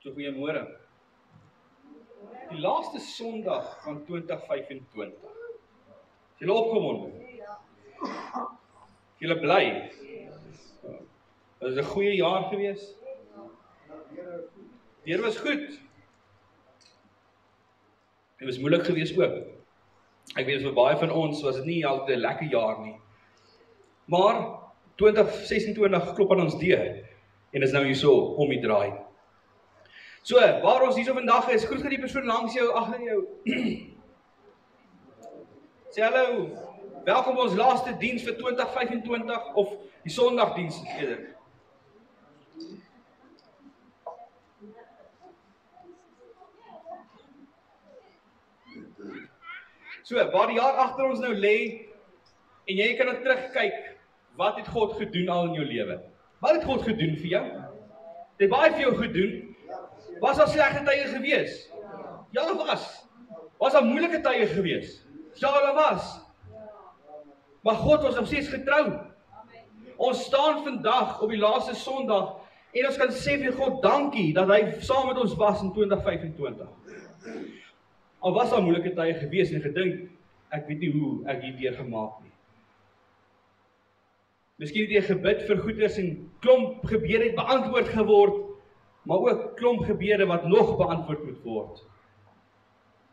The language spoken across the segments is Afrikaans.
So goeiemôre. Die laaste Sondag van 2025. Is julle opgewonde? Is julle bly? Was dit 'n goeie jaar gewees? Weer was goed. Dit was moeilik gewees ook. Ek weet vir baie van ons was dit nie altyd 'n lekker jaar nie. Maar 2026 klop aan ons deur en is nou hierso om die draai. So, waar ons hierso vandag is, groet die persoon langs jou, agter jou. Sê hallo, welkom ons laaste diens vir 2025 of die Sondagdiens eerder. So, waar die jaar agter ons nou lê en jy kan nou terugkyk, wat het God gedoen al in jou lewe? Wat het God gedoen vir jou? Het hy baie vir jou gedoen? Was daar slegte tye gewees? Ja, daar was. Was daar moeilike tye gewees? Ja, daar was. Maar God was nog steeds getrou. Ons staan vandag op die laaste Sondag en ons kan sê vir God dankie dat hy saam met ons was in 2025. Al was daar moeilike tye gewees en gedink, ek weet nie hoe ek hierdeur gemaak nie. Miskien het jy gebid vir goeders en klomp gebede het beantwoord geword, maar ook klomp gebede wat nog beantwoord moet word.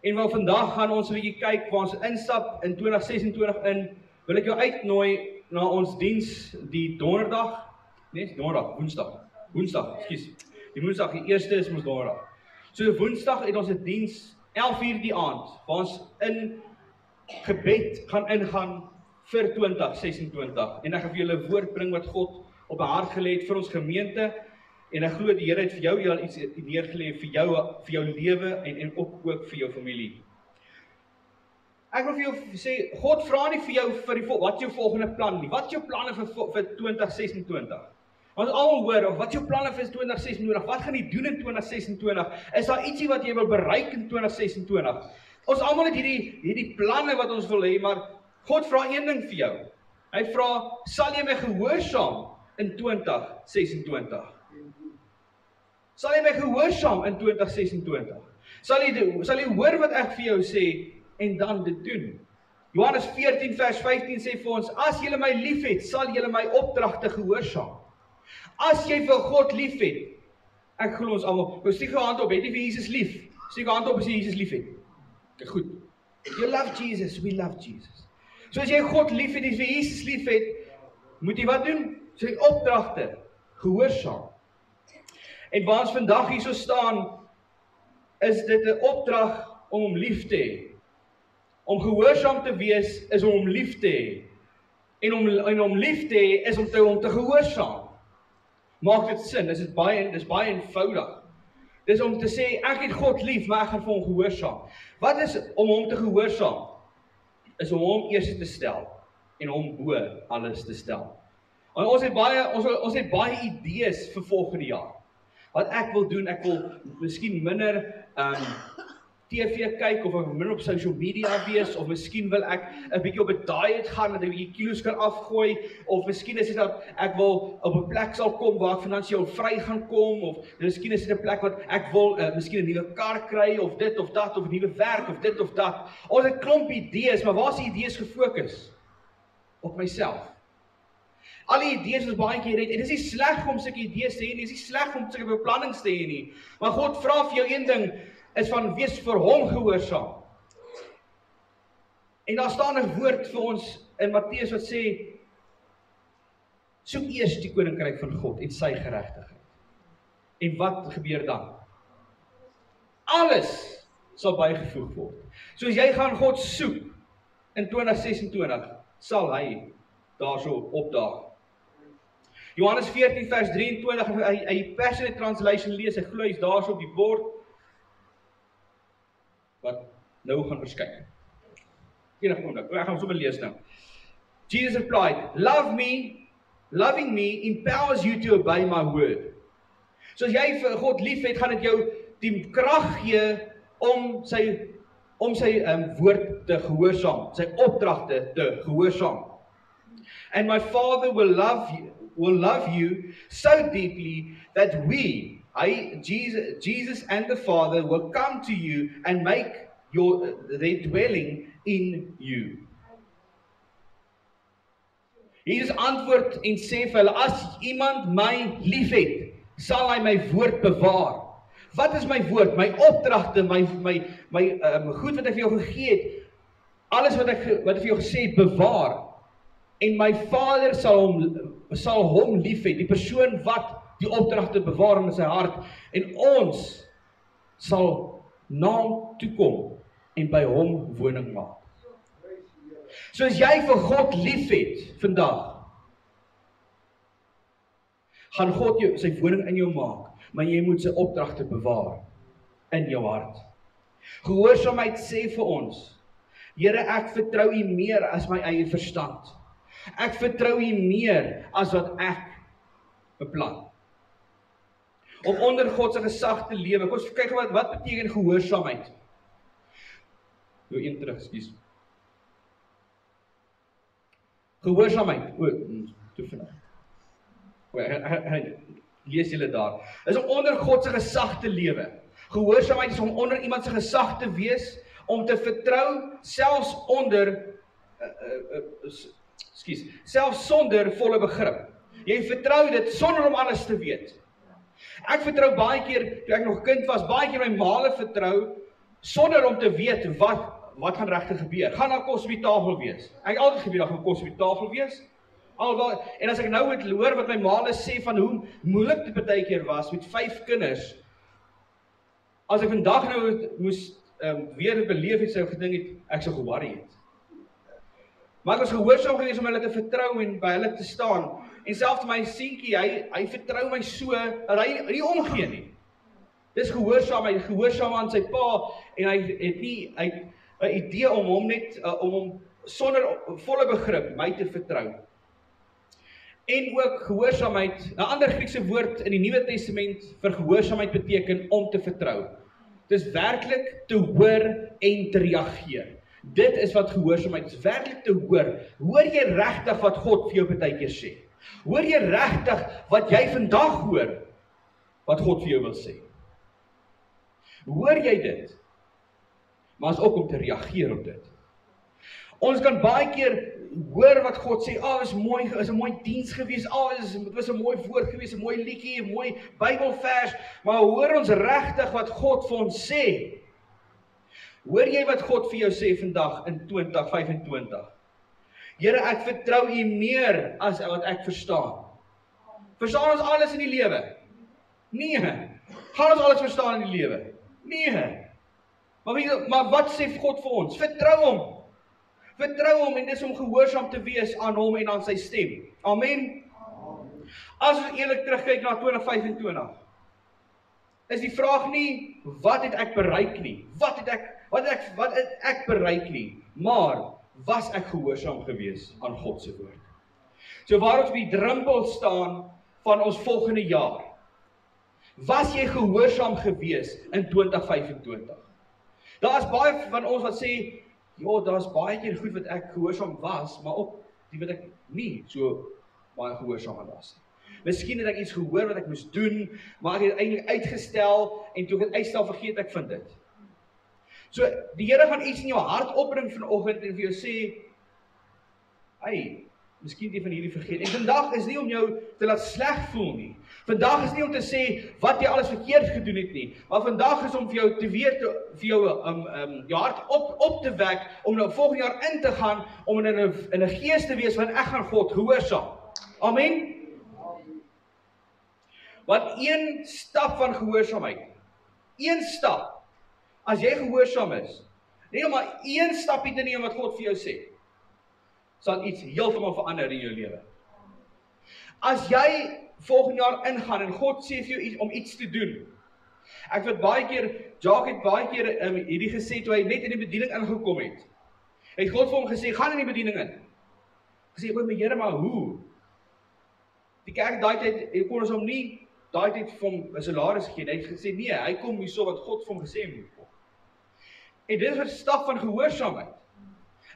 En wel vandag gaan ons 'n bietjie kyk waar ons instap in 2026 in, wil ek jou uitnooi na ons diens die donderdag, woensdag, ekskuus. Die woensdag, die eerste is ons donderdag. So woensdag het ons 'n diens 11:00 die aand, waar ons in gebed gaan ingaan vir 2026. En ek gaan vir julle 'n woord bring wat God op my hart gelê het vir ons gemeente. En ek glo die Here het vir jou al iets neergelê vir jou lewe en ook vir jou familie. Ek wil vir jou sê, God vra nie vir jou wat jou volgende plan nie. Wat is jou planne vir 2026? Ons almal hoor, wat is jou planne vir 2026? Wat gaan jy doen in 2026? Is daar ietsie wat jy wil bereik in 2026? Ons almal het hierdie planne wat ons wil hê, maar God vra een ding vir jou. Hy vra, sal jy my gehoorsaam in 2026? Sal jy my gehoorsaam in 2026? Sal jy hoor wat ek vir jou sê en dan dit doen? Johannes 14 vers 15 sê vir ons, as julle my liefhet, sal julle my opdragte gehoorsaam. As jy vir God liefhet, ek glo ons almal, steek jou hand op, het jy vir Jesus lief? Steek jou hand op as jy Jesus liefhet. Okay, goed. You love Jesus, we love Jesus. So as jy God liefhet en vir Jesus liefhet, moet jy wat doen? Sy opdragte gehoorsaam. En waar ons vandag hierso staan, is dit 'n opdrag om hom lief te hê. Om gehoorsaam te wees is om hom lief te hê. En om lief te hê is om te gehoorsaam. Maak dit sin? Dis baie eenvoudig. Dis om te sê, ek het God lief, maar ek gaan vir hom gehoorsaam. Wat is om hom te gehoorsaam? Is om hom eers te stel en hom bo alles te stel. En ons het baie idees vir volgende jaar. Wat ek wil doen, ek wil miskien minder TV kyk, of ek minder op social media wees, of miskien wil ek 'n bietjie op 'n diet gaan, dat ek 'n bietjie kilos kan afgooi, of miskien is dit dat ek wil op 'n plek sal kom waar ek finansiëel vry gaan kom, of miskien is dit 'n plek wat ek wil miskien 'n nuwe kar kry, of dit of dat, of 'n nuwe werk, of dit of dat. Ons het klomp idees, maar waar is die idees gefokus? Op myself. Al die idees is baie keer en dis nie sleg om sulke idees te hê nie, dis nie sleg om sulke beplannings te hê nie. Maar God vra vir jou een ding, is van wees vir hom gehoorsaam. En daar staan 'n woord vir ons in Matteus wat sê, soek eers die koninkryk van God en sy geregtigheid. En wat gebeur dan? Alles sal bygevoeg word. So as jy gaan God soek in 2026, sal hy daarso opdaag. Johannes 14 vers 23, hy Passion Translation lees, ek glo hy's daarso op die bord, wat nou gaan verskyn. Enige oomblik, ek gaan sommer lees nou. Jesus replied, loving me empowers you to obey my word. So as jy vir God liefhet, gaan dit jou die krag gee om sy woord te gehoorsaam, sy opdragte te gehoorsaam. And my Father will love you so deeply that we Jesus and the Father will come to you and make their dwelling in you. Jesus antwoord en sê vir hulle, as iemand my liefhet, sal hy my woord bewaar. Wat is my woord? My opdragte, my goed wat ek vir jou gegee het, alles wat ek vir jou gesê het, bewaar. En my Vader sal hom liefhet, die persoon wat die opdragte bewaar in sy hart, en ons sal na hom toe kom en by hom woning maak. So as jy vir God liefhet vandag, gaan God sy woning in jou maak, maar jy moet sy opdragte bewaar in jou hart. Gehoorsaamheid sê vir ons, Here, ek vertrou U meer as my eie verstand. Ek vertrou U meer as wat ek beplan. Om onder God se gesag te lewe. Kom ons kyk wat beteken gehoorsaamheid. Nou een terug, ekskuus. Gehoorsaamheid, toe vanaf. Lees julle daar. Is om onder God se gesag te lewe. Gehoorsaamheid is om onder iemand se gesag te wees, om te vertrou, selfs sonder volle begrip. Jy vertrou dit sonder om alles te weet. Ek vertrou baie keer, toe ek nog kind was, baie keer my maale vertrou, sonder om te weet wat gaan regtig gebeur. Gaan daar kos op die tafel wees? Ek het altyd geweet daar gaan kos op die tafel wees. En as ek nou het hoor wat my maale sê van hoe moeilik dit baie keer was met 5 kinders, as ek vandag nou moes weer beleef het, sou ek gedink het, ek sou geworry het. Maar ek was gehoorsaam gewees om hulle te vertrou en by hulle te staan. En selfs my seentjie, hy vertrou my so, dat hy nie omgee nie. Dis gehoorsaamheid, gehoorsaam aan sy pa, en hy het nie 'n idee om hom sonder volle begrip my te vertrou. En ook gehoorsaamheid, 'n ander Griekse woord in die Nuwe Testament vir gehoorsaamheid beteken om te vertrou. Dit is werklik te hoor en te reageer. Dit is wat gehoorsaamheid is, werklik te hoor. Hoor jy regtig wat God vir jou partykeer sê? Hoor jy regtig wat jy vandag hoor, wat God vir jou wil sê? Hoor jy dit? Maar is ook om te reageer op dit. Ons kan baie keer hoor wat God sê, is mooi, is 'n mooi diens gewees, dit was 'n mooi woord gewees, 'n mooi liedjie, 'n mooi Bybelvers, maar hoor ons regtig wat God vir ons sê? Hoor jy wat God vir jou sê vandag in 2025? Here, ek vertrou U meer as wat ek verstaan. Verstaan ons alles in die lewe? Nee. Gaan ons alles verstaan in die lewe? Nee. Maar wat sê God vir ons? Vertrou hom. Vertrou hom, en dis om gehoorsaam te wees aan hom en aan sy stem. Amen. As ons eerlik terugkyk na 2025, is die vraag nie, wat het ek bereik nie? Wat het ek bereik nie? Maar, was ek gehoorsaam gewees aan God se woord? So waar ons op die drempel staan van ons volgende jaar, was jy gehoorsaam gewees in 2025? Daar is baie van ons wat sê, daar is baie keer goed wat ek gehoorsaam was, maar ook die wat ek nie so baie gehoorsaam aan was. Miskien het ek iets gehoor wat ek moes doen, maar ek het eintlik uitgestel, en toe ek het uitstel, vergeet ek vind dit. So, die Here gaan iets in jou hart opbring vanoggend en vir jou sê, miskien jy van hierdie vergeet. En vandag is nie om jou te laat sleg voel nie. Vandag is nie om te sê wat jy alles verkeerd gedoen het nie. Maar vandag is om vir jou te weet, vir jou hart op te wek, om nou volgende jaar in te gaan, om in 'n gees te wees van ek gaan God gehoorsaam. Amen. Want een stap van gehoorsaamheid, een stap, as jy gehoorsaam is, nie maar een stapie te neem wat God vir jou sê, sal iets heeltemal verander in jou lewe. As jy volgende jaar ingaan en God sê vir jou iets om iets te doen. Ek weet baie keer, Jacques het baie keer hierdie gesê toe hy net in die bediening ingekom het. Het God vir hom gesê, gaan in die bediening in. Gesê, my Here, maar hoe? Die kerk daai tyd kon ons hom nie daai tyd vir hom 'n salaris gee. Hy het gesê nee, hy kom hierso wat God vir hom gesê moet kom. En dit is 'n stap van gehoorsaamheid.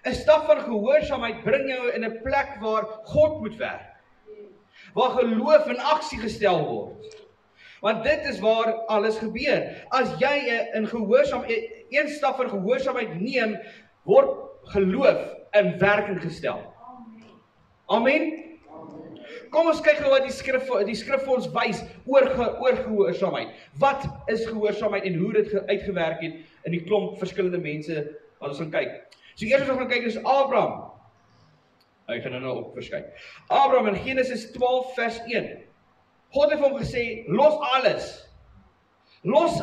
'n Stap van gehoorsaamheid bring jou in 'n plek waar God moet werk. Waar geloof in aksie gestel word. Want dit is waar alles gebeur. As jy een stap van gehoorsaamheid neem, word geloof in werking gestel. Amen. Kom ons kyk wat die skrif vir ons wys oor gehoorsaamheid. Wat is gehoorsaamheid en hoe dit uitgewerk het in die klomp verskillende mense wat ons gaan kyk. So eers wat ons gaan kyk is Abraham. Ek gaan nou op verskyn. Abraham in Genesis 12 vers 1. God het vir hom gesê, los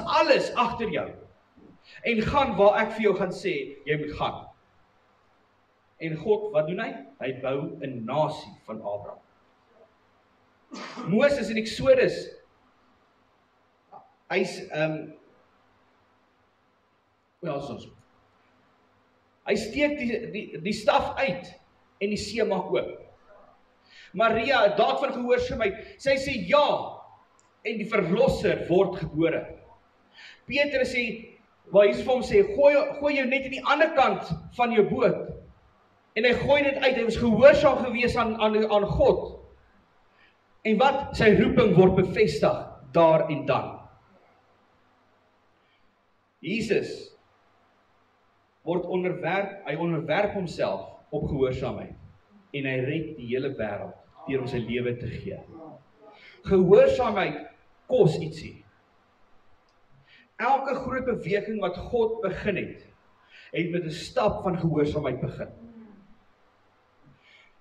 alles agter jou en gaan waar ek vir jou gaan sê, jy moet gaan. En God, wat doen hy? Hy bou 'n nasie van Abraham. Moses in Exodus, hy steek die staf uit en die see maak oop. Maria, 'n daad van gehoorsaamheid, sy sê ja, en die verlosser word gebore. Petrus sê, waar Jesus vir hom sê, gooi jou net aan die ander kant van jou boot. En hy gooi dit uit, hy was gehoorsaam gewees aan God. En wat? Sy roeping word bevestig daar en dan. Jesus hy onderwerp homself op gehoorsaamheid en hy red die hele wêreld deur om sy lewe te gee. Gehoorsaamheid kos ietsie. Elke groot beweging wat God begin het met 'n stap van gehoorsaamheid begin.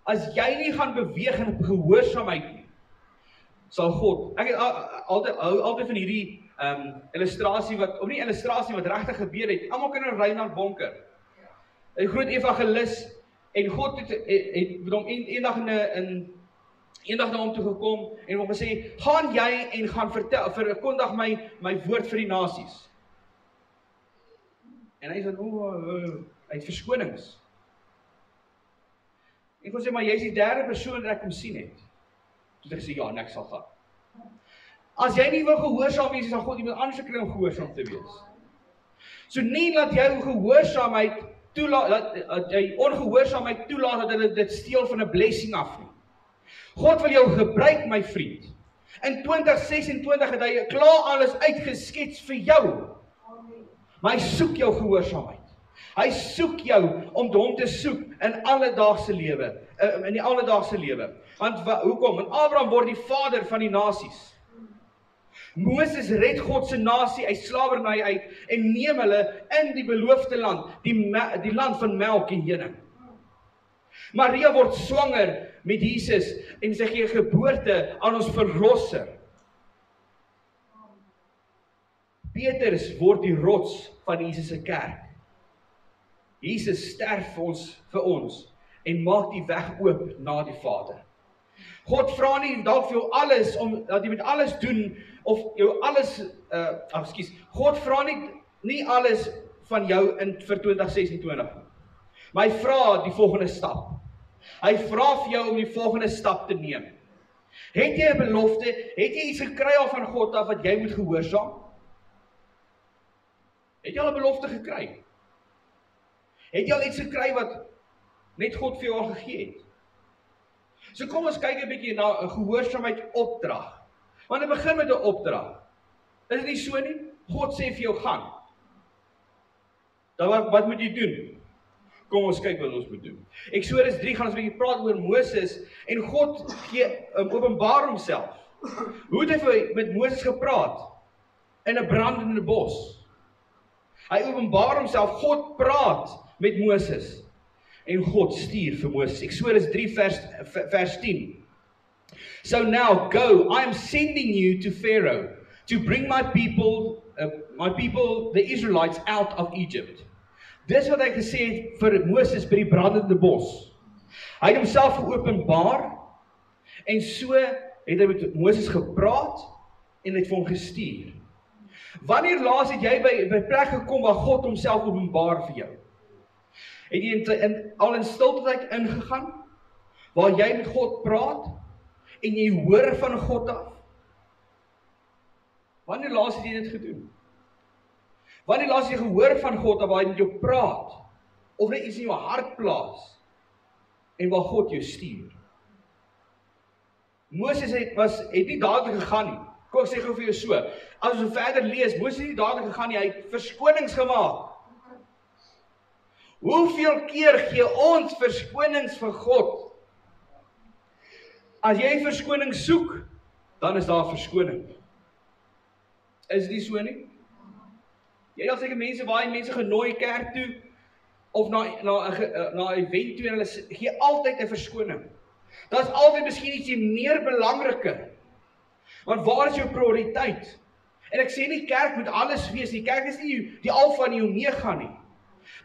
As jy nie gaan beweeg in gehoorsaamheid nie, sal God, ek hou altyd van hierdie illustrasie wat regtig gebeur het. Almal ken Reinhard Bonker, 'n groot evangelis, en God het hom eendag na hom toe gekom en hom gesê, gaan jy en gaan verkondig my woord vir die nasies. En hy sê, hy het verskonings. En God sê, maar jy is die derde persoon wat ek kom sien het. Toe ek sê, ja, en ek sal gaan. As jy nie wil gehoorsaam wees, sal God iemand anders kry om gehoorsaam te wees. So nie laat jou gehoorsaamheid toelaat, dat jy ongehoorsaamheid toelaat dat hulle dit steel van 'n blessing af nie. God wil jou gebruik, my vriend. In 2026 het hy klaar alles uitgeskets vir jou. Maar hy soek jou gehoorsaamheid. Hy soek jou om hom te soek in alledaagse lewe, in die alledaagse lewe. Want hoekom? Want Abraham word die vader van die nasies. Moses red God se nasie uit slawerny uit en neem hulle in die beloofde land, die land van melk en honing. Maria word swanger met Jesus en sy gee geboorte aan ons verlosser. Petrus word die rots van Jesus se kerk. Jesus sterf vir ons en maak die weg oop na die Vader. God vra nie dalk vir jou alles dat jy moet alles doen of jou alles God vra nie alles van jou vir 2026. Maar hy vra die volgende stap. Hy vra vir jou om die volgende stap te neem. Het jy 'n belofte? Het jy iets gekry al van God af wat jy moet gehoorsaam? Het jy al 'n belofte gekry? Het jy al iets gekry wat net God vir jou al gegee het? So kom ons kyk 'n bietjie na 'n gehoorsaamheid opdrag. Want dit begin met 'n opdrag. Is dit nie so nie? God sê vir jou gaan. Dan wat moet jy doen? Kom ons kyk wat ons moet doen. Eksodus 3 gaan ons 'n bietjie praat oor Moses en God gee openbaar homself. Hoe het hy met Moses gepraat? In 'n brandende bos. Hy openbaar homself, God praat met Moses. En God stuur vir Moses. Eksodus 3 vers 10. So now go, I am sending you to Pharaoh to bring my people, the Israelites, out of Egypt. Dis wat hy gesê het vir Moses by die brandende bos. Hy het homself geopenbaar en so het hy met Moses gepraat en het vir hom gestuur. Wanneer laas het jy by plek gekom waar God homself openbaar vir jou? Het jy al in stiltyd ingegaan, waar jy met God praat, en jy hoor van God af? Wanneer laas het jy dit gedoen? Wanneer laas jy gehoor van God af, waar hy met jou praat, of net iets in jou hart plaas, en waar God jou stuur? Moses het nie dadelik gegaan nie. Kom ek sê gou vir jou so, as ons verder lees, Moses het nie dadelik gegaan nie, hy het verskonings gemaak. Hoeveel keer gee ons verskonings vir God? As jy verskoning soek, dan is daar verskoning. Is dit so nie? Jy het al seker mense, waar jy mense genooi kerk toe, of na 'n event toe, en hulle gee altyd 'n verskoning. Daar is altyd miskien ietsie meer belangrike. Want waar is jou prioriteit? En ek sê nie kerk moet alles wees nie, kerk is nie die alfa en die omega nie.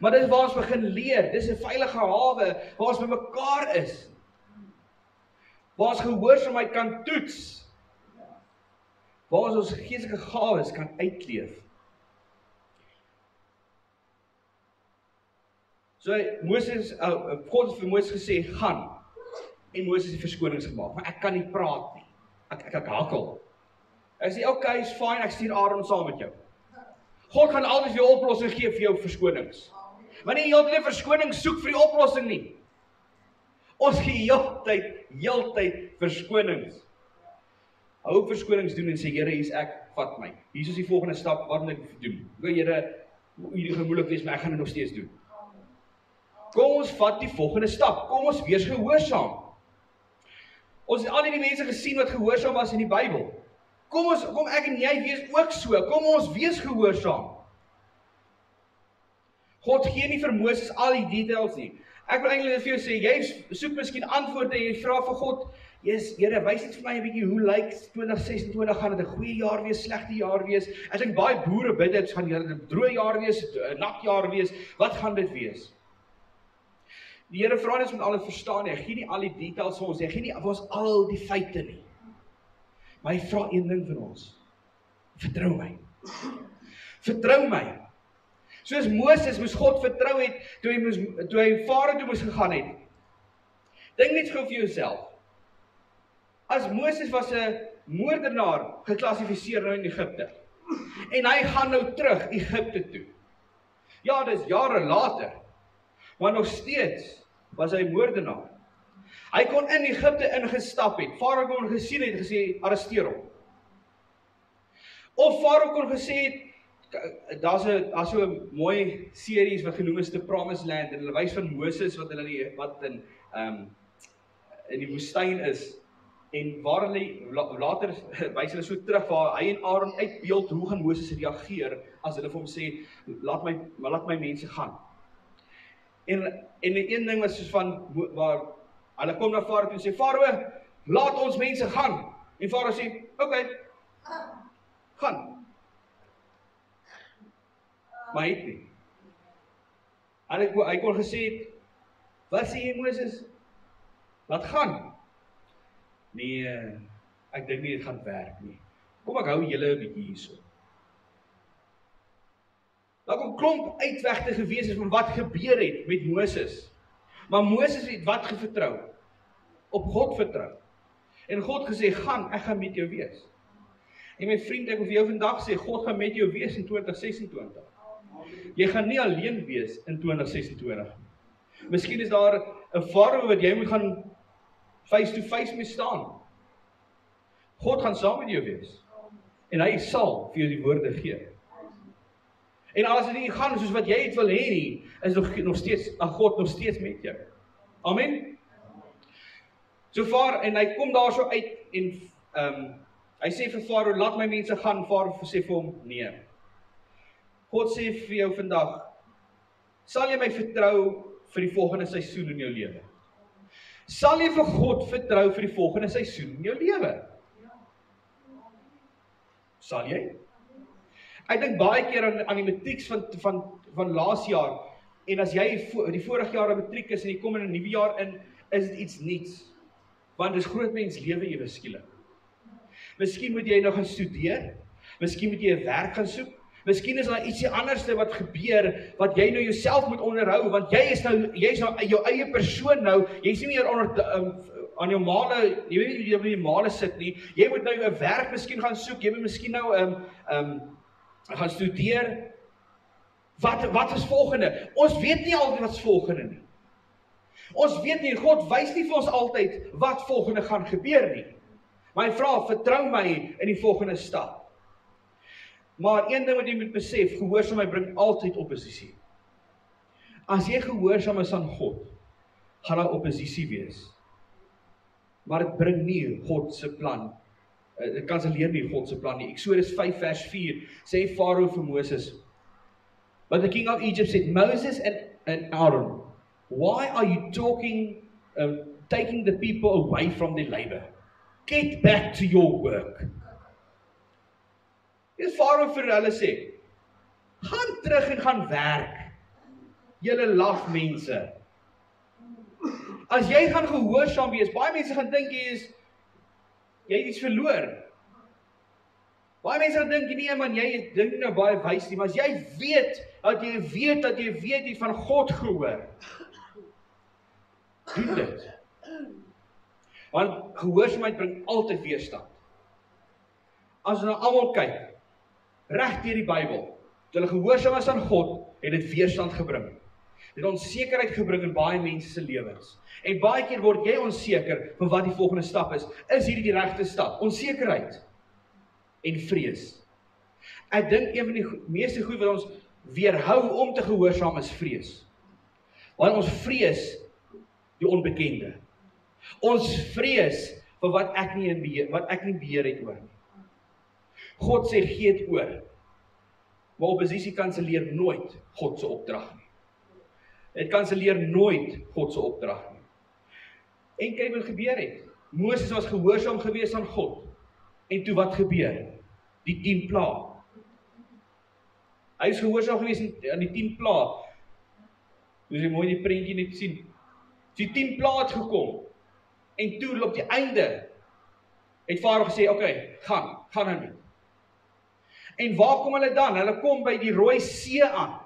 Maar dit is waar ons begin leer, dis 'n veilige hawe, waar ons by mekaar is. Waar ons gehoorsaamheid kan toets. Waar ons geestelike gawes kan uitleef. So God het vir Moses gesê, gaan. En Moses het verskonings gemaak, maar ek kan nie praat nie. Ek hakkel. Ek sê, okay, is fine, ek stuur Aaron saam met jou. God gaan altyd vir jou oplossing gee vir jou verskonings. Maar nie heeltyd verskoning soek vir die oplossing nie. Ons gee heeltyd verskonings. Hou verskonings doen en sê, Here, hier is ek, vat my. Hier is die volgende stap, wat moet ek doen? Here, hierdie gemoeilik wees, maar ek gaan dit nog steeds doen. Kom ons vat die volgende stap. Kom ons wees gehoorsaam. Ons het al die mense gesien wat gehoorsaam was in die Bybel. Kom ek en jy wees ook so. Kom ons wees gehoorsaam. God gee nie vir Moses al die details nie. Ek wil eintlik vir jou sê, jy soek miskien antwoorde en jy vra vir God, Here, wys net vir my 'n bietjie hoe lyk 2026, gaan dit 'n goeie jaar wees, slegte jaar wees? Ek dink baie boere bid dit, gaan dit 'n droë jaar wees, 'n nat jaar wees, wat gaan dit wees? Die Here vra ons moet alles verstaan, hy gee nie al die details vir ons, hy gee nie vir ons al die feite nie. Maar hy vra een ding van ons. Vertrou my. Vertrou my. Soos Moses moes God vertrou het, toe hy Farao toe moes gegaan het. Dink net gou vir jouself. As Moses was 'n moordenaar geklassifiseer nou in Egipte. En hy gaan nou terug Egipte toe. Ja, dis jare later. Maar nog steeds was hy moordenaar. Hy kon in Egipte ingestap het. Farao kon gesien het, gesê, arresteer hom. Of Farao kon gesê het, daar's so 'n mooi series wat genoem is The Promised Land, en hulle wys van Moses wat in die woestyn is, en waar hulle later wys hulle so terug waar hy en Aaron uitbeeld hoe gaan Moses reageer as hulle vir hom sê, laat my mense gaan. En die een ding was soos van, waar hulle kom na Farao toe en sê, Farao, laat ons mense gaan. En Farao sê, okay, gaan. Maar hy het nie. Hy kon gesê het, wat sê jy Moses? Laat gaan. Nee, ek dink nie dit gaan werk nie. Kom ek hou julle 'n bietjie hierso. Daar kom klomp uitwegte gewees het van wat gebeur het met Moses. Maar Moses het wat vertrou? Op God vertrou. En God gesê, gaan, ek gaan met jou wees. En my vriend, ek wil vir jou vandag sê, God gaan met jou wees in 2026. Jy gaan nie alleen wees in 2026. Miskien is daar 'n Farao wat jy moet gaan face to face mee staan. God gaan saam met jou wees. En hy sal vir jou die woorde gee. En as dit nie gaan soos wat jy het wil hê nie, is nog steeds, God nog steeds met jou. Amen. So vaar, en hy kom daar so uit, en hy sê vir Farao, laat my mense gaan. Farao sê vir hom, nee. God sê vir jou vandag, sal jy my vertrou vir die volgende seisoen in jou lewe? Sal jy vir God vertrou vir die volgende seisoen in jou lewe? Sal jy? Ek dink baie keer aan die matrieks van laas jaar, en as jy die vorige jaar 'n matriek is en jy kom in 'n nuwe jaar in, is dit iets niets. Want dis groot mens lewe ewe skielik. Miskien moet jy nou gaan studeer, miskien moet jy 'n werk gaan soek, miskien is daar ietsie anderste wat gebeur, wat jy nou jouself moet onderhou, want jy is nou jou eie persoon nou, jy is nie meer aan jou male, jy weet nie wie jy male sit nie, jy moet nou 'n werk miskien gaan soek, jy moet miskien nou gaan studeer. Wat is volgende? Ons weet nie altyd wat is volgende nie. Ons weet nie, God wys nie vir ons altyd wat volgende gaan gebeur nie. Maar hy vra, vertrou my in die volgende stap. Maar een ding wat jy moet besef, gehoorsaamheid bring altyd oppositie. As jy gehoorsaam is aan God, gaan daar oppositie wees. Maar dit bring nie God se plan. Dit kanselleer nie God se plan nie. Eksodus 5 vers 4 sê Farao vir Moses, but the king of Egypt said, Moses and Aaron, why are you taking the people away from their labor? Get back to your work. Dis Farao vir hulle sê, gaan terug en gaan werk. Julle laf mense. As jy gaan gehoorsaam wees, baie mense gaan dink jy het iets verloor. Baie mense gaan dink, nee man, jy dink nou baie wys nie, maar as jy weet dat jy het van God gehoor, doen dit. Want gehoorsaamheid bring altyd weerstand. As ons nou almal kyk, reg deur die Bybel, toe hulle gehoorsaam was aan God, het dit weerstand gebring. Dit het onsekerheid gebring in baie mense se lewens. En baie keer word jy onseker van wat die volgende stap is. Is hierdie die regte stap? Onsekerheid en vrees. Ek dink een van die meeste goed wat ons weerhou om te gehoorsaam is vrees. Want ons vrees die onbekende. Ons vrees vir wat ek nie beheer het oor nie. God sê gee dit oor. Maar oppositie kanselleer nooit God se opdrag nie. Dit kanselleer nooit God se opdrag nie. En kyk wat gebeur het. Moses was gehoorsaam gewees aan God. En toe wat gebeur? Die 10 plaae. Hy is gehoorsaam gewees aan die 10 plaae. Dus jy mooi die prentjie net sien. Die 10 plaae het gekom. En toe op die einde het Farao gesê, okay, gaan nou nie. En waar kom hulle dan? Hulle kom by die Rooi See aan.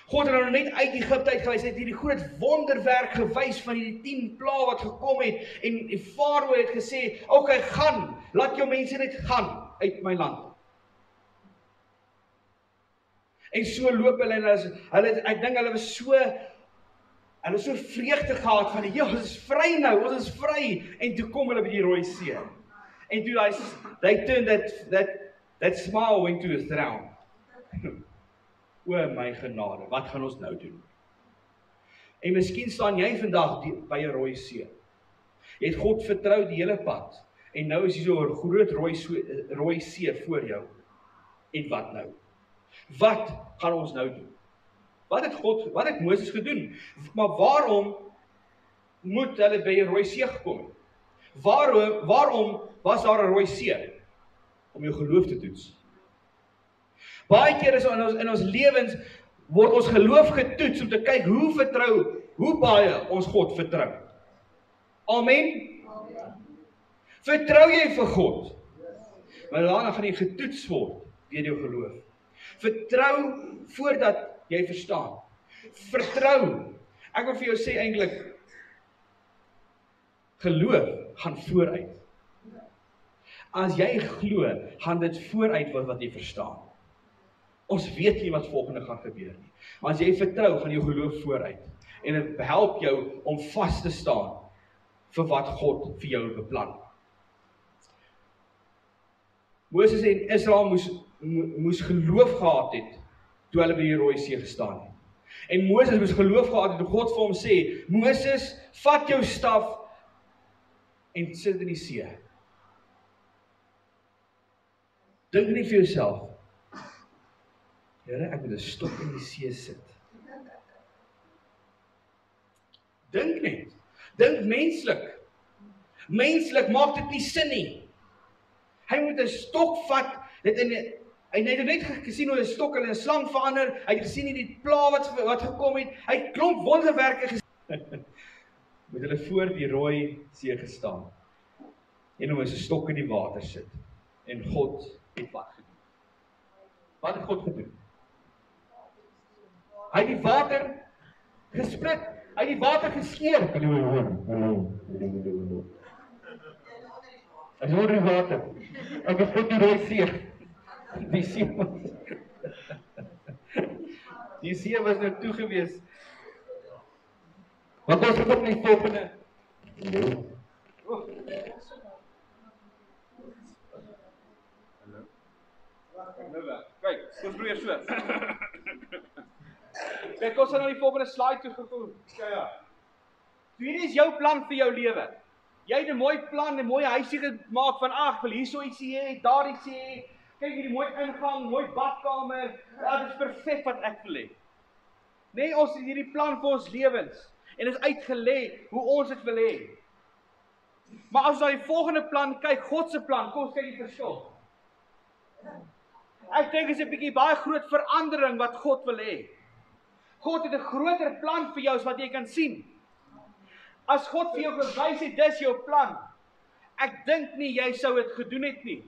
God het hulle net uit Egipte uitgewys, het hierdie groot wonderwerk gewys van die 10 plaae wat gekom het, en Farao het gesê, okay, gaan, laat jou mense net gaan uit my land. En so loop hulle, en ek dink hulle was so vreugde gehad van, ja, ons is vry nou, ons is vry, en toe kom hulle by die Rooi See. En toe they turned that smile went to a frown. O my genade, wat gaan ons nou doen? En miskien staan jy vandag by 'n Rooi See. Jy het God vertrou die hele pad, en nou is jy so 'n groot rooi see voor jou. En wat nou? Wat gaan ons nou doen? Wat het Moses gedoen? Maar waarom moet hulle by 'n Rooi See gekom het? Waarom was daar 'n Rooi See? Om jou geloof te toets. Baie keer in ons lewens word ons geloof getoets om te kyk hoe baie ons God vertrou. Amen? Vertrou jy vir God? Maar daarna gaan jy getoets word deur jou geloof. Vertrou voordat jy verstaan. Vertrou. Ek wil vir jou sê eintlik, geloof gaan vooruit. As jy glo, gaan dit vooruit wat jy verstaan. Ons weet nie wat volgende gaan gebeur nie. Maar as jy vertrou, gaan jou geloof vooruit. En dit help jou om vas te staan vir wat God vir jou beplan. Moses en Israel moes geloof gehad het toe hulle by die Rooi See gestaan het. En Moses moes geloof gehad het toe God vir hom sê, Moses, vat jou staf en sit in die see. Dink nie vir jouself, Here, ek moet 'n stok in die see sit. Dink net. Dink menslik. Menslik maak dit nie sin nie. Hy moet 'n stok vat, hy het net gesien hoe 'n stok in 'n slang verander, hy het gesien die pla wat gekom het, hy het klomp wonderwerke gesien. Moet hulle voor die Rooi See gestaan. En hom is 'n stok in die water sit. En God het wat gedoen? Wat het God gedoen? Hy het die water gesplit, hy het die water geskeur. Ek hoor die water. Ek het God die Rooi See. Die see was nou toe gewees. Want ons het ook nie volgende. Kyk, ons probeer so. Kyk, ons gaan na die volgende slide toe gekom. Ja. Hierdie is jou plan vir jou lewe. Jy het 'n mooi plan, 'n mooi huisie gemaak van ag, wil hierso ietsie hê, daar ietsie hê. Kyk hierdie mooi ingang, mooi badkamer. Ja, dit is perfek wat ek wil hê. Nee, ons het hierdie plan vir ons lewens en is uitgelê hoe ons dit wil hê. Maar as ons na die volgende plan kyk, God se plan, kom ons kyk die verskil. Ek dink is 'n bietjie baie groot verandering wat God wil hê. God het 'n groter plan vir jou as wat jy kan sien. As God vir jou gewys het, dis jou plan. Ek dink nie jy sou dit gedoen het nie.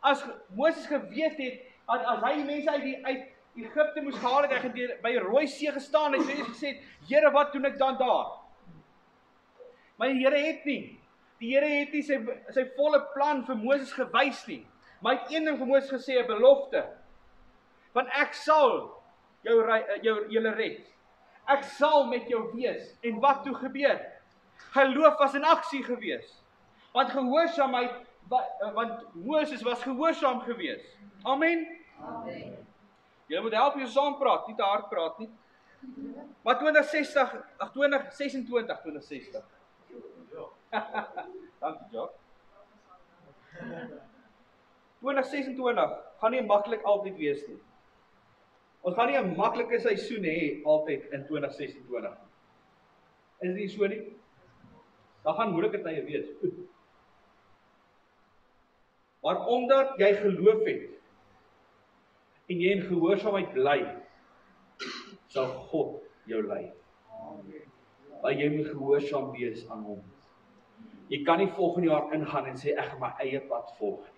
As Moses geweet het, as hy die mense uit Egipte moes gehaal het, hy het by die Rooi See gestaan en hy het gesê, Here, wat doen ek dan daar? Maar die Here het nie. Die Here het nie sy volle plan vir Moses gewys nie. Maar hy het een ding vir Moses gesê, 'n belofte. Want ek sal julle red. Ek sal met jou wees. En wat toe gebeur? Geloof was in aksie gewees. Want gehoorsaamheid, want Moses was gehoorsaam gewees. Amen. Amen. Julle moet help jou saam praat, nie te hard praat nie. Maar 2060. Dankie, Jock. 2026 gaan nie maklik altyd wees nie. Ons gaan nie 'n maklike seisoen hê altyd in 2026. Is dit nie so nie? Daar gaan moeilike tye wees. Maar omdat jy geloof het en jy in gehoorsaamheid bly, sal God jou lei. Maar jy moet gehoorsaam wees aan hom. Jy kan nie volgende jaar ingaan en sê ek gaan my eie pad volg nie.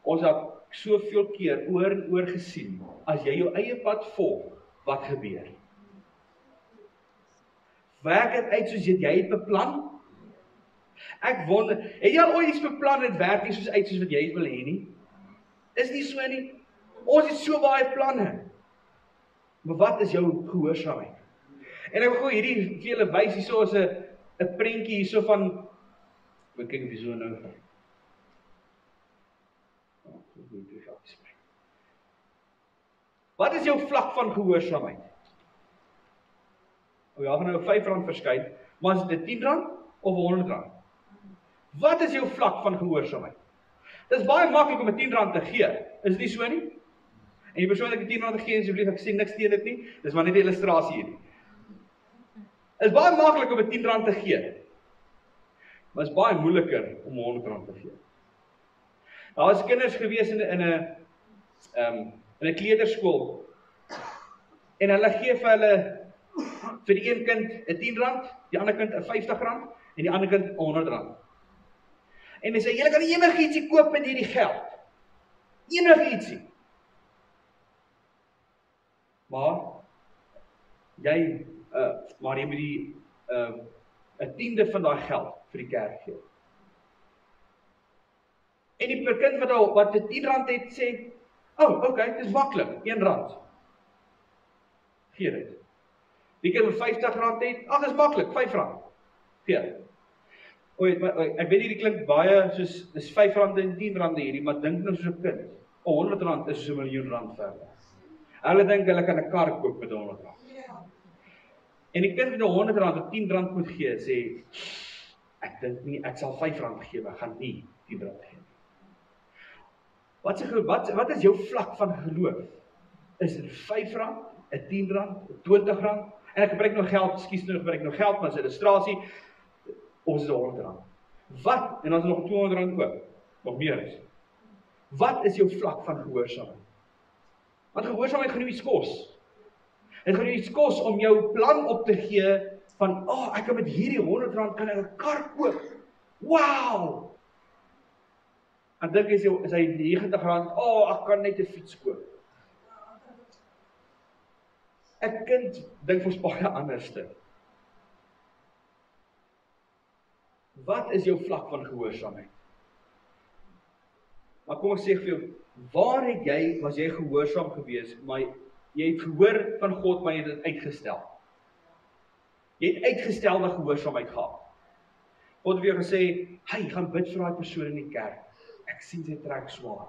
Ons het soveel keer oor en oor gesien, as jy jou eie pad volg, wat gebeur? Werk dit uit soos jy het beplan? Ek wonder, het jy al ooit iets beplan en werk nie soos uit soos wat jy het wil hê nie? Is nie so nie. Ons het so baie planne. Maar wat is jou gehoorsaamheid? En ek wil gou hierdie vir julle wys, hierso is 'n prentjie hierso van, ek kyk of jy so nou. Wat is jou vlak van gehoorsaamheid? Ja, gaan nou R5 verskyn, maar is dit R10 of R100? Wat is jou vlak van gehoorsaamheid? Dit is baie maklik om R10 te gee, is dit nie so nie? En die persoon wat ek R10 gee, asseblief, ek sê niks teen dit nie, dis maar net 'n illustrasie hierdie. Dit is baie maklik om R10 te gee, maar is baie moeiliker om R100 te gee. Daar was kinders gewees in 'n kleuterskool en hulle gee vir die een kind R10, die ander kind R50 en die ander kind R100. En hy sê, julle kan enigietsie koop met hierdie geld. Enigietsie. Maar jy moet die 'n tiende van daai geld vir die kerk gee. En die kind wat R10 het sê, okay, dit is maklik, R1. Gee dit. Die kind wat R50 het, dis maklik, R5. Gee. Ek weet hierdie klink baie soos, dis R5 en R10 hierdie, maar dink nou soos 'n kind. R100 is soos R1 miljoen verder. Hulle dink hulle kan 'n kar koop met R100. En die kind met R100 of R10 moet gee, sê, ek dink nie, ek sal R5 gee, maar ek gaan nie R10 gee. Wat is jou vlak van geloof? Is dit R5, R10, R20? En ek gebruik nou geld, maar as 'n illustrasie, of is dit R100? Wat, en dan is nog R200 ook, nog meer is. Wat is jou vlak van gehoorsaamheid? Want gehoorsaamheid gaan jou iets kos. Het gaan jou iets kos om jou plan op te gee van, ek kan met hierdie R100 kan ek 'n kar koop. Wow! En dink is hy R90, ek kan net 'n fiets koop. 'n kind dink vir ons baie anderste. Wat is jou vlak van gehoorsaamheid? Maar kom ek sê vir jou, waar was jy gehoorsaam gewees, maar jy het gehoor van God, maar jy het dit uitgestel. Jy het uitgestelde gehoorsaamheid gehad. God het vir jou gesê, gaan bid vir daai persoon in die kerk. Ek sien sy trek swaar.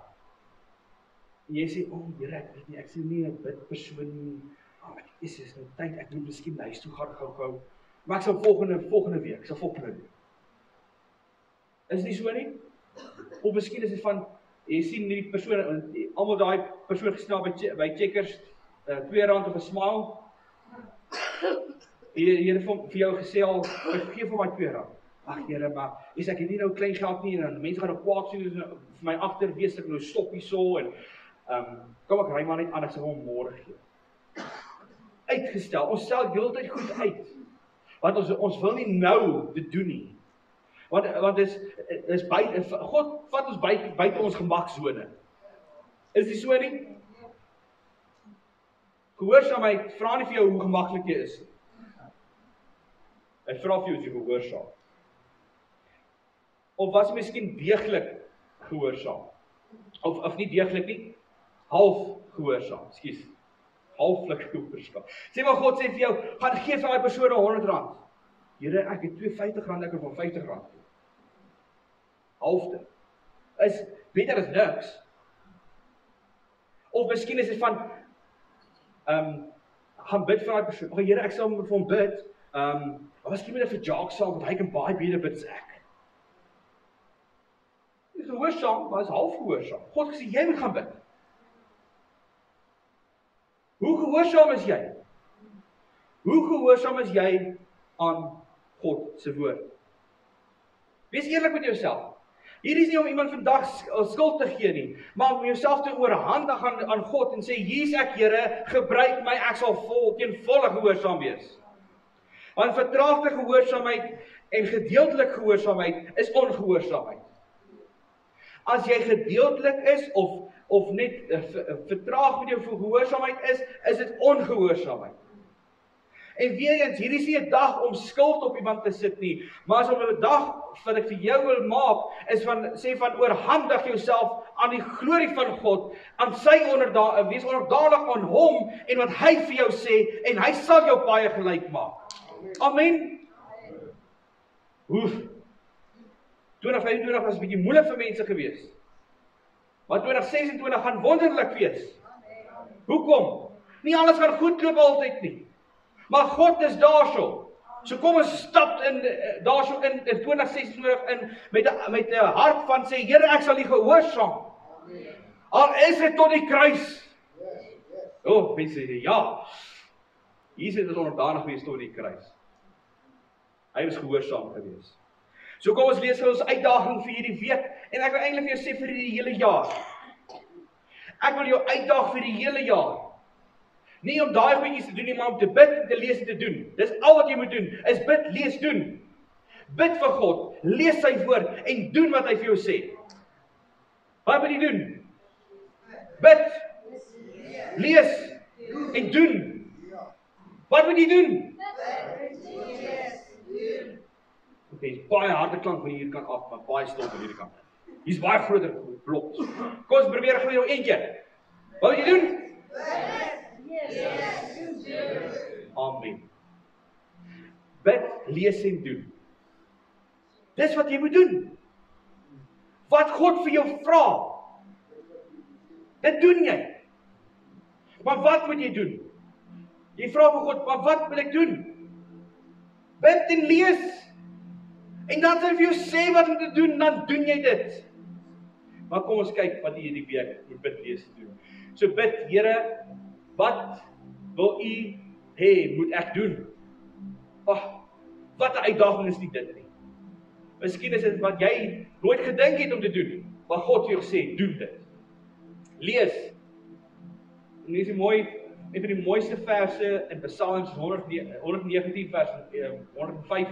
En jy sê, Here, ek weet nie, ek sê nie 'n bid persoon nie. Ek is nou tyd, ek moet miskien huis toe gaan gou. Maar ek sal volgende week, ek sal volgende week. Is nie so nie? Of miskien is dit van, jy sien die persoon, almal daai persoon gestaan by Checkers, R2 of 'n smile. Here vir jou gesê al, gee vir my R2. Ag Here, maar ek het nie nou klein geld nie, en mense gaan nou kwaad sien vir my agter wees, ek nou stop hierso, en kom ek ry maar net aan, ek sal hom môre gee. Uitgestel, ons stel heeltyd goed uit, want ons wil nie nou dit doen nie. Want is buite, God vat ons buite ons gemaksone. Is dit so nie? Gehoorsaamheid vra nie vir jou hoe gemaklik jy is. Hy vra vir jou as jy gehoorsaam. Of was jy miskien deeglik gehoorsaam? Of nie deeglik nie, half gehoorsaam, ekskuus. Halflik gehoorsaam. Sê maar God sê vir jou, gaan gee vir daai persoon R100. Here, ek het R250, ek het van R50. Halfte. Is beter as niks. Of miskien is dit van, gaan bid vir daai persoon. Here, ek sal vir hom bid. Maar miskien moet ek vir Jacques saam, want hy kan baie beter bid as ek. Dis gehoorsaam, maar is half gehoorsaam. God gesê, jy moet gaan bid. Hoe gehoorsaam is jy? Hoe gehoorsaam is jy aan God se woord? Wees eerlik met jouself. Hier is nie om iemand vandag skuld te gee nie, maar om jouself te oorhandig aan God en sê, hier is ek, Here, gebruik my, ek sal ten volle gehoorsaam wees. Want vertraagde gehoorsaamheid en gedeeltelik gehoorsaamheid is ongehoorsaamheid. As jy gedeeltelik is of net vertraag met jou gehoorsaamheid is dit ongehoorsaamheid. En weer eens, hier is nie 'n dag om skuld op iemand te sit nie, maar as om 'n dag wat ek vir jou wil maak, is sê van oorhandig jouself aan die glorie van God, aan sy wees onderdanig aan hom en wat hy vir jou sê, en hy sal jou baie gelyk maak. Amen. 2025 was 'n bietjie moeilik vir mense gewees. Maar 2026 gaan wonderlik wees. Hoekom? Nie alles gaan goed loop altyd nie. Maar God is daarso. So kom ons stap daarso in 2026 in met 'n hart van sê, Here, ek sal U gehoorsaam. Al is dit tot die kruis. Mense sê ja. Jesus het onderdanig gewees tot die kruis. Hy was gehoorsaam gewees. So kom ons lees ons uitdaging vir hierdie week, en ek wil eintlik vir jou sê vir die hele jaar. Ek wil jou uitdaag vir die hele jaar. Nie om daai goedjies te doen nie, maar om te bid, te lees en te doen. Dis al wat jy moet doen, is bid, lees, doen. Bid vir God, lees sy woord en doen wat hy vir jou sê. Wat moet jy doen? Bid, lees en doen. Wat moet jy doen? Dis baie harde klank van hierdie kant af, maar baie stil van hierdie kant. Hier's baie groter blok. Kom ons probeer gou jou eentjie. Wat moet jy doen? Amen. Bid, lees en doen. Dis wat jy moet doen. Wat God vir jou vra, dit doen jy. Maar wat moet jy doen? Jy vra vir God, maar wat moet ek doen? Bid en lees. En dan sal hy vir jou sê wat om te doen, dan doen jy dit. Maar kom ons kyk wat jy hierdie week moet bid, lees en doen. So bid, Here, wat wil U hê moet ek doen? Wat 'n uitdaging is nie dit nie. Miskien is dit wat jy nooit gedink het om te doen, maar God vir jou sê, doen dit. Lees. En dis mooi, een van die mooiste verse in Psalms 119 vers 105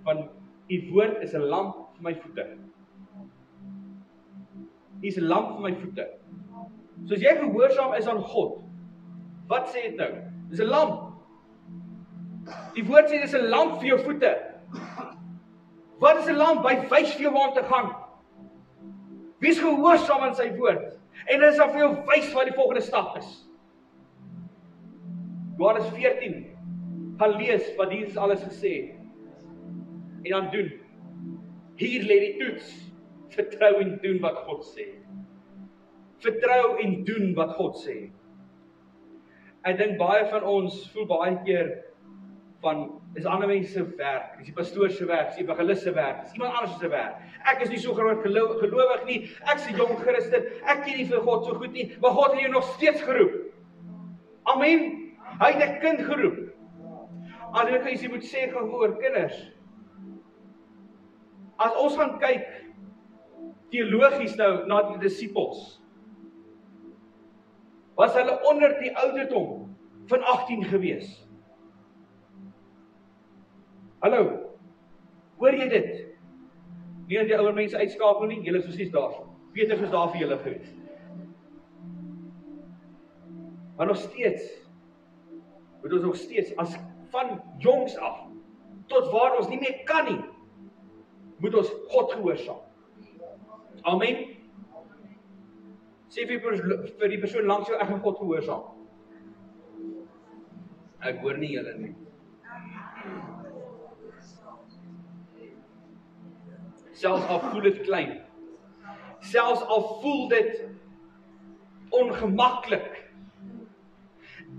van U woord is 'n lamp vir my voete. U is 'n lamp vir my voete. So as jy gehoorsaam is aan God, wat sê dit nou? Dis 'n lamp. Die woord sê dis 'n lamp vir jou voete. Wat is 'n lamp? Hy wys vir jou waar om te gaan. Wees gehoorsaam aan sy woord. En dit sal vir jou wys wat die volgende stap is. Johannes 14. Gaan lees wat Jesus alles gesê het. En dan doen. Hier lê die toets. Vertrou en doen wat God sê. vertrou en doen wat God sê. Ek dink baie van ons voel baie keer van, dis ander mense se werk, dis die pastoor se werk, dis die evangelis se werk, dis iemand anders se werk. Ek is nie so groot gelowig nie, ek is 'n jong Christen, ek ken nie vir God so goed nie, maar God het jou nog steeds geroep. Amen. Hy het 'n kind geroep. As ek iets moet sê oor kinders. As ons gaan kyk teologies nou na die disippels, was hulle onder die ouderdom van 18 gewees. Hallo, hoor jy dit? Nie dat die ouer mense uitskakel nie, julle is presies daarso. Petrus was daar vir julle gewees. Maar nog steeds, moet ons nog steeds, as van jongs af, tot waar ons nie meer kan nie, moet ons God gehoorsaam. Amen. Sê vir die persoon langs jou, ek gaan God gehoorsaam. Ek hoor nie julle nie. Selfs al voel dit klein. Selfs al voel dit ongemaklik.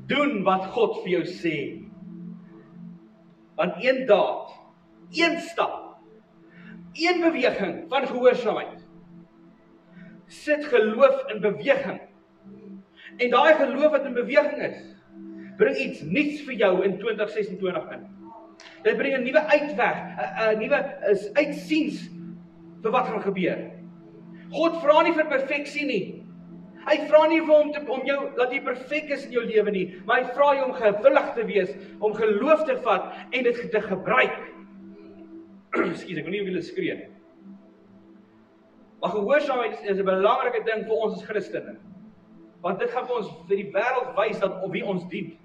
Doen wat God vir jou sê. Want een daad, een stap, een beweging van gehoorsaamheid, sit geloof in beweging. En daai geloof wat in beweging is, bring iets nuuts vir jou in 2026 in. Dit bring 'n nuwe uitweg, 'n nuwe uitsiens vir wat gaan gebeur. God vra nie vir perfeksie nie. Hy vra nie vir hom om jou dat jy perfek is in jou lewe nie, maar hy vra jou om gewillig te wees, om geloof te vat en dit te gebruik. Ekskuus, ek wil nie op julle skree. Maar gehoorsaamheid is 'n belangrike ding vir ons as Christene. Want dit gaan vir ons vir die wêreld wys dat wie ons dien.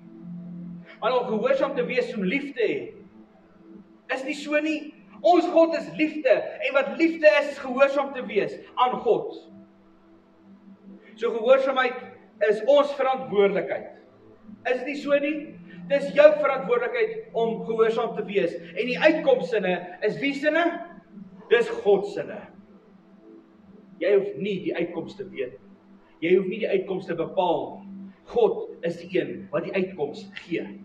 Maar om gehoorsaam te wees om lief te hê, is nie so nie. Ons God is liefde, en wat liefde is gehoorsaam te wees aan God. So gehoorsaamheid is ons verantwoordelikheid. Is nie so nie? Dis jou verantwoordelikheid om gehoorsaam te wees. En die uitkomsinne is wie sinne? Dis God sinne. Jy hoef nie die uitkoms te weet. Jy hoef nie die uitkoms te bepaal. God is die een wat die uitkoms gee.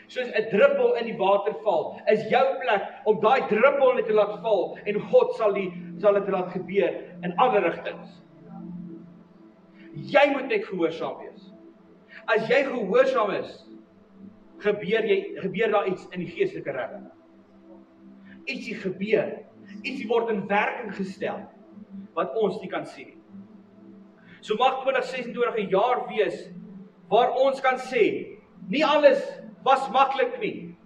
Soos 'n druppel in die water val, is jou plek om daai druppel net te laat val, en God sal dit laat gebeur in alle rigtings. Jy moet net gehoorsaam wees. As jy gehoorsaam is, gebeur daar iets in die geestelike wêreld. Ietsie gebeur, ietsie word in werking gestel, wat ons nie kan sien nie. So mag 2026 'n jaar wees, waar ons kan sê, nie alles was maklik nie.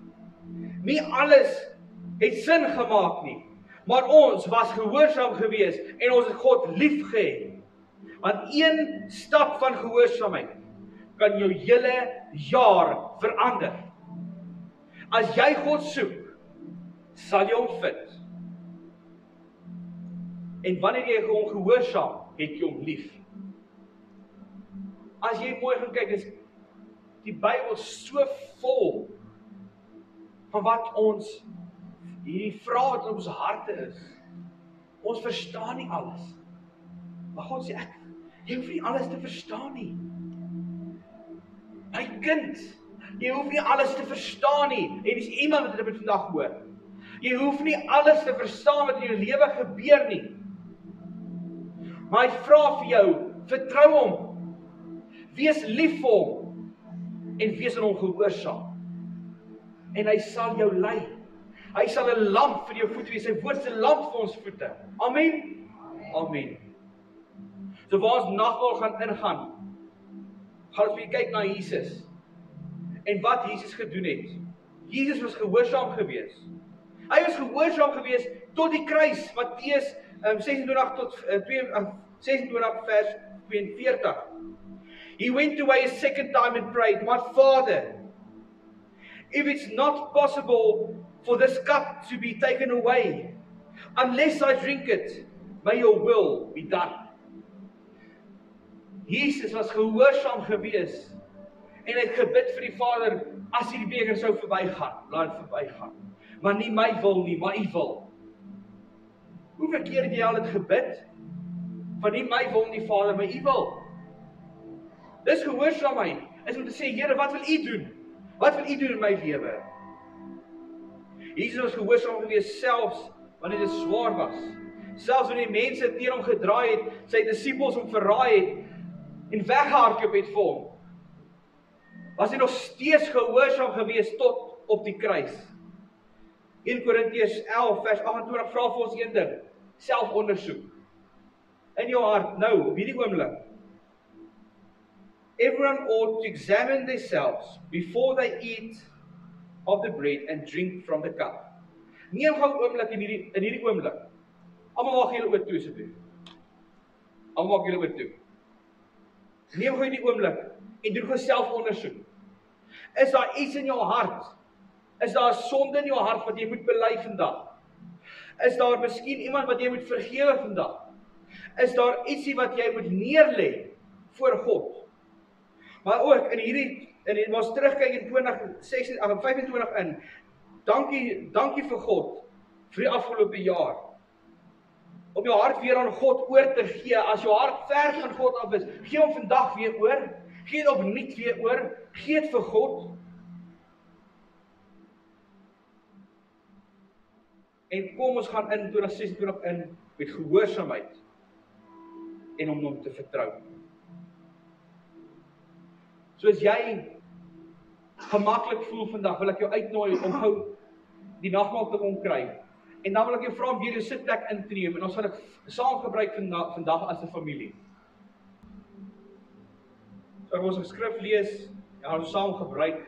Nie alles het sin gemaak nie. Maar ons was gehoorsaam gewees en ons het God lief gehad. Want een stap van gehoorsaamheid kan jou hele jaar verander. As jy God soek, sal jy hom vind. En wanneer jy hom gehoorsaam, het jy hom lief. As jy mooi gaan kyk, is die Bybel so vol van wat ons, hierdie vrae wat in ons harte is. Ons verstaan nie alles. Maar God sê, jy hoef nie alles te verstaan nie. My kind, jy hoef nie alles te verstaan nie. En dis iemand wat dit vandag hoor. Jy hoef nie alles te verstaan wat in jou lewe gebeur nie. Maar hy vra vir jou, vertrou hom. Wees lief vir hom. En wees aan hom gehoorsaam. En hy sal jou lei. Hy sal 'n lamp vir jou voete wees. Sy woord is 'n lamp vir ons voete. Amen. Amen. So waar ons nagmaal gaan ingaan, gaan ons weer kyk na Jesus. En wat Jesus gedoen het. Jesus was gehoorsaam gewees. Hy was gehoorsaam gewees tot die kruis. Matteus 26 vers 42. He went away a second time and prayed, My Father, if it's not possible for this cup to be taken away, unless I drink it, may your will be done. Jesus was gehoorsaam gewees en het gebid vir die Vader, as hierdie beker sou verbygaan, laat dit verbygaan. Maar nie my wil nie, maar u wil. Hoeveel keer het jy al dit gebid? van nie my wil nie, Vader, maar U wil. Dis gehoorsaamheid, is om te sê, Here, wat wil U doen? Wat wil U doen in my lewe? Jesus was gehoorsaam gewees selfs wanneer dit swaar was. Selfs wanneer die mense teen hom gedraai het, sy disippels hom verraai het en weggehardloop het vir hom. Was hy nog steeds gehoorsaam gewees tot op die kruis. 1 Korintiërs 11 vers 28 vra vir ons een ding, selfondersoek. In jou hart nou, op hierdie oomblik. Everyone ought to examine themselves before they eat of the bread and drink from the cup. Neem gou 'n oomblik in hierdie oomblik. Almal maak julle oor toe asseblief. Almal maak julle oor toe. Neem gou hierdie oomblik en doen gou selfondersoek. Is daar iets in jou hart? Is daar 'n sonde in jou hart wat jy moet bely vandag? Is daar miskien iemand wat jy moet vergewe vandag? Is daar ietsie wat jy moet neerlê voor God? Maar ook in ons terugkyk in 25 in. Dankie vir God vir die afgelope jaar. Om jou hart weer aan God oor te gee. As jou hart ver van God af is, gee hom vandag weer oor. Gee dit opnuut weer oor. Gee dit vir God. En kom ons gaan in 2026 in met gehoorsaamheid en om hom te vertrou. Soos jy gemaklik voel vandag, wil ek jou uitnooi om gou die nagmaal te kom kry. En dan wil ek jou vra om weer jou sitplek in te neem en ons gaan dit saam gebruik vandag as 'n familie. So ons gaan skrif lees en ons saam gebruik.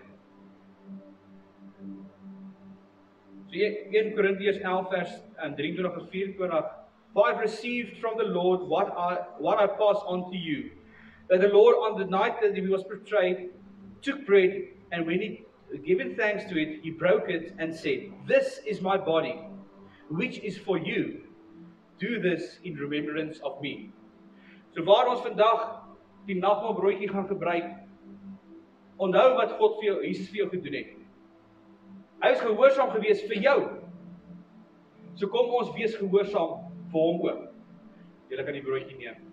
So 1 Korintiërs 11 vers 23 en 24. For I've received from the Lord what I pass on to you. That the Lord on the night that he was betrayed took bread, and when he given thanks to it, he broke it and said, "This is my body, which is for you. Do this in remembrance of me." So waar ons vandag die nagmaalbroodjie gaan gebruik, onthou wat God vir jou, Jesus vir jou gedoen het. Hy was gehoorsaam gewees vir jou. So kom ons wees gehoorsaam vir hom ook. Julle kan die broodjie neem.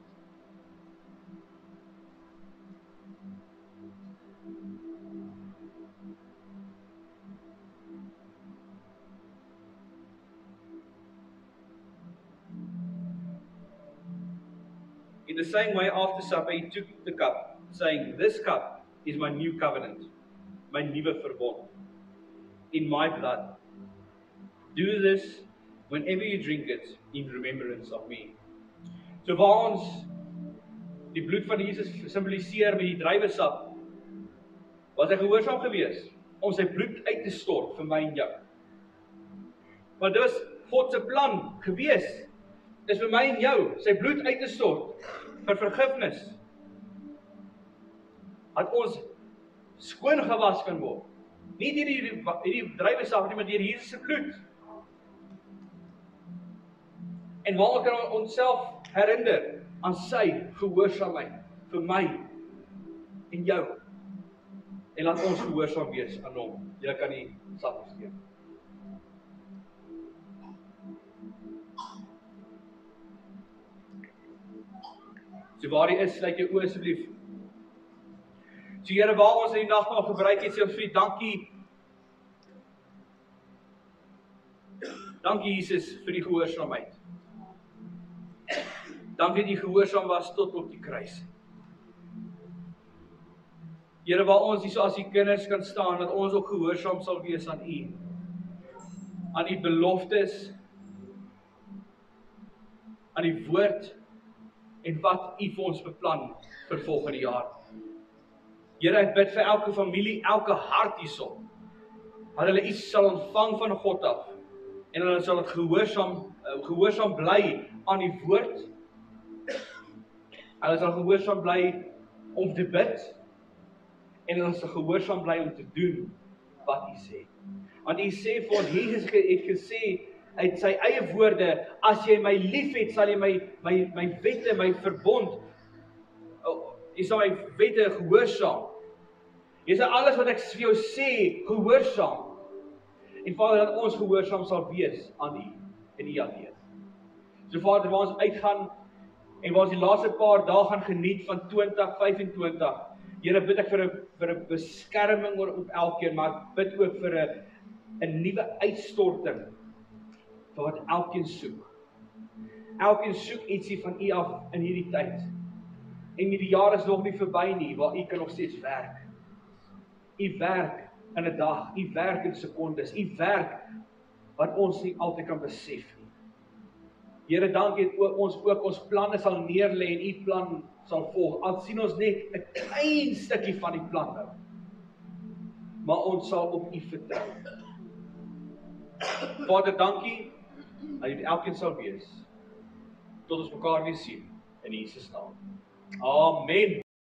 In the same way, after supper, he took the cup, saying, "This cup is my new covenant, my nuwe verbond, in my blood. Do this whenever you drink it in remembrance of me." So waar ons die bloed van Jesus simboliseer met die druiwesap, was hy gehoorsaam gewees om sy bloed uit te stort vir my en jou. Want dit was God se plan gewees, is vir my en jou, sy bloed uit te stort vir vergifnis. Dat ons skoon gewas kan word. Nie deur hierdie druiwesap nie, maar deur Jesus se bloed. En waar kan ons onsself herinner aan sy gehoorsaamheid vir my en jou. En laat ons gehoorsaam wees aan hom. Jy kan nie sap steek. So waar jy is, sluit jou oë asseblief. So Here, waar ons in die nagmaal gebruik het, sê ons vir U dankie. Dankie Jesus vir die gehoorsaamheid. Dankie dat U gehoorsaam was tot op die kruis. Here, waar ons hier so as die kinders kan staan, dat ons ook gehoorsaam sal wees aan U. Aan U beloftes, aan die woord, en wat U vir ons beplan vir volgende jaar. Here, ek bid vir elke familie, elke hart hierso, dat hulle iets sal ontvang van God af, en hulle sal gehoorsaam bly aan die woord, hulle sal gehoorsaam bly om te bid, en hulle sal gehoorsaam bly om te doen wat U sê. Want U sê vir ons, Jesus het gesê, uit sy eie woorde, as jy my lief het, sal jy my wette, my verbond, jy sal my wette gehoorsaam. Jy sal alles wat ek vir jou sê, gehoorsaam. En Vader, dat ons gehoorsaam sal wees aan U en U alleen. So Vader, waar ons uitgaan, en waar ons die laaste paar dae gaan geniet van 2025. Here, bid ek vir 'n beskerming op elkeen, maar ek bid ook vir 'n nuwe uitstorting vir wat elkeen soek. Elkeen soek ietsie van U af in hierdie tyd. En die jaar is nog nie verby nie, waar U kan nog steeds werk. U werk in 'n dag, U werk in sekondes, U werk wat ons nie altyd kan besef nie. Here, dankie dat ons ook ons planne sal neerlê en U plan sal volg. Al sien ons net 'n klein stukkie van die plan nou. Maar ons sal op U vertrou. Vader, dankie dat U elkeen sal wees. Tot ons mekaar weer sien in Jesus naam. Amen.